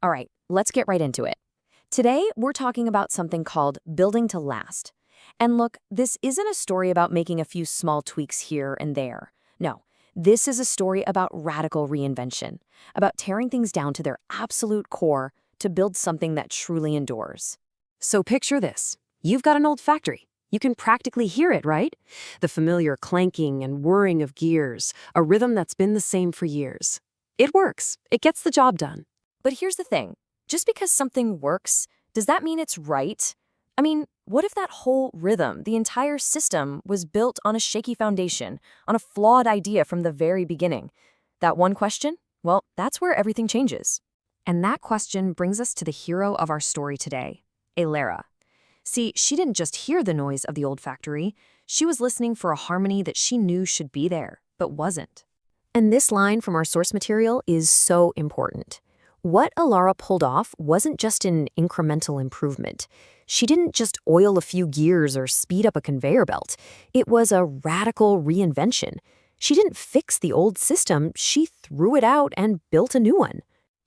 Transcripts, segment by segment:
All right, let's get right into it. Today, we're talking about something called building to last. And look, this isn't a story about making a few small tweaks here and there. No, this is a story about radical reinvention, about tearing things down to their absolute core to build something that truly endures. So picture this. You've got an old factory. You can practically hear it, right? The familiar clanking and whirring of gears, a rhythm that's been the same for years. It works. It gets the job done. But here's the thing. Just because something works, does that mean it's right? I mean, what if that whole rhythm, the entire system, was built on a shaky foundation, on a flawed idea from the very beginning? That one question? Well, that's where everything changes. And that question brings us to the hero of our story today, Elara. See, she didn't just hear the noise of the old factory. She was listening for a harmony that she knew should be there, but wasn't. And this line from our source material is so important. What Elara pulled off wasn't just an incremental improvement. She didn't just oil a few gears or speed up a conveyor belt. It was a radical reinvention. She didn't fix the old system, she threw it out and built a new one.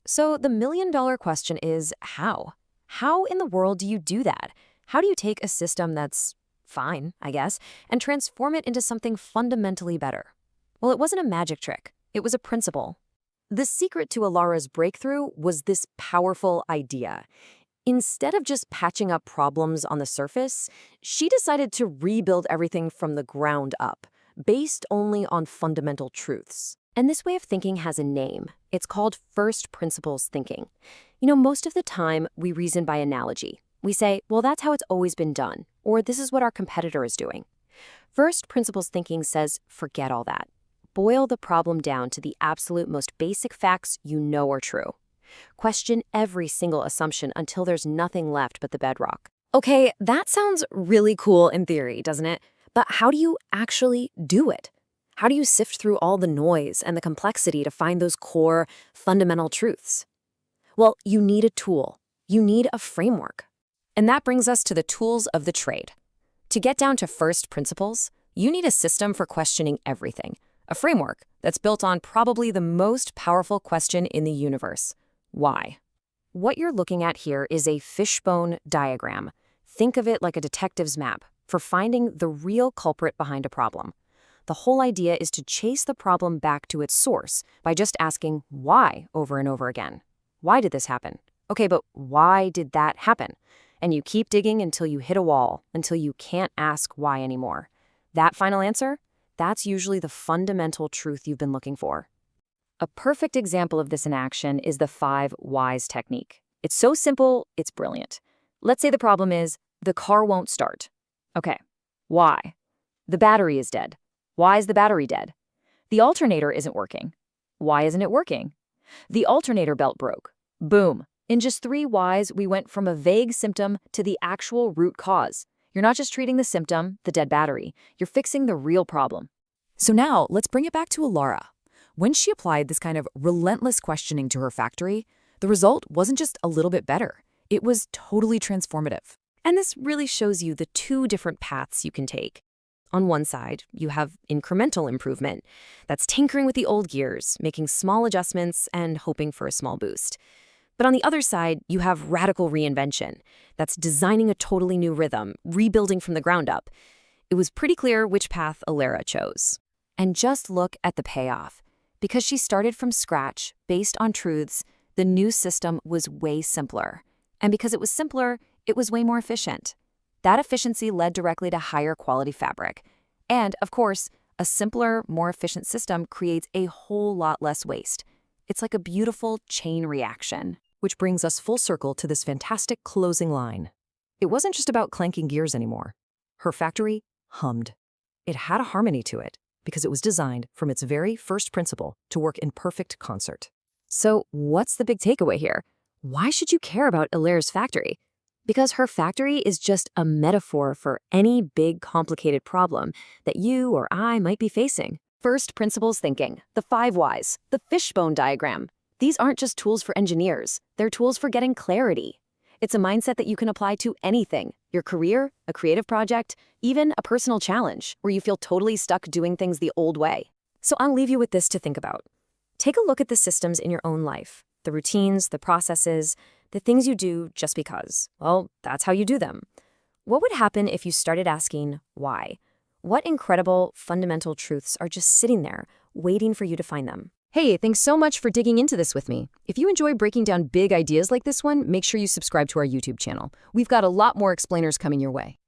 So the million-dollar question is how? How in the world do you do that? How do you take a system that's fine, I guess, and transform it into something fundamentally better? Well, it wasn't a magic trick. It was a principle. The secret to Elara's breakthrough was this powerful idea. Instead of just patching up problems on the surface, she decided to rebuild everything from the ground up, based only on fundamental truths. And this way of thinking has a name. It's called first principles thinking. You know, most of the time, we reason by analogy. We say, well, that's how it's always been done, or this is what our competitor is doing. First principles thinking says, forget all that. Boil the problem down to the absolute most basic facts you know are true. Question every single assumption until there's nothing left but the bedrock. Okay, that sounds really cool in theory, doesn't it? But how do you actually do it? How do you sift through all the noise and the complexity to find those core, fundamental truths? Well, you need a tool. You need a framework. And that brings us to the tools of the trade. To get down to first principles, you need a system for questioning everything, a framework that's built on probably the most powerful question in the universe: why? What you're looking at here is a fishbone diagram. Think of it like a detective's map for finding the real culprit behind a problem. The whole idea is to chase the problem back to its source by just asking why over and over again. Why did this happen? Okay, but why did that happen? And you keep digging until you hit a wall, until you can't ask why anymore. That final answer? That's usually the fundamental truth you've been looking for. A perfect example of this in action is the 5 whys technique. It's so simple, it's brilliant. Let's say the problem is, the car won't start. Okay, why? The battery is dead. Why is the battery dead? The alternator isn't working. Why isn't it working? The alternator belt broke. Boom. In just 3 whys, we went from a vague symptom to the actual root cause. You're not just treating the symptom, the dead battery. You're fixing the real problem. So now, let's bring it back to Elara. When she applied this kind of relentless questioning to her factory, the result wasn't just a little bit better. It was totally transformative. And this really shows you the 2 different paths you can take. On one side, you have incremental improvement. That's tinkering with the old gears, making small adjustments and hoping for a small boost. But on the other side, you have radical reinvention. That's designing a totally new rhythm, rebuilding from the ground up. It was pretty clear which path Elara chose. And just look at the payoff. Because she started from scratch, based on truths, the new system was way simpler. And because it was simpler, it was way more efficient. That efficiency led directly to higher quality fabric. And, of course, a simpler, more efficient system creates a whole lot less waste. It's like a beautiful chain reaction. Which brings us full circle to this fantastic closing line. It wasn't just about clanking gears anymore. Her factory hummed. It had a harmony to it because it was designed from its very first principle to work in perfect concert. So what's the big takeaway here? Why should you care about Elara's factory? Because her factory is just a metaphor for any big, complicated problem that you or I might be facing. First principles thinking, the 5 whys, the fishbone diagram. These aren't just tools for engineers, they're tools for getting clarity. It's a mindset that you can apply to anything, your career, a creative project, even a personal challenge where you feel totally stuck doing things the old way. So I'll leave you with this to think about. Take a look at the systems in your own life. the routines, the processes, the things you do just because. Well, that's how you do them. What would happen if you started asking why? What incredible, fundamental truths are just sitting there, waiting for you to find them? Hey, thanks so much for digging into this with me. If you enjoy breaking down big ideas like this one, make sure you subscribe to our YouTube channel. We've got a lot more explainers coming your way.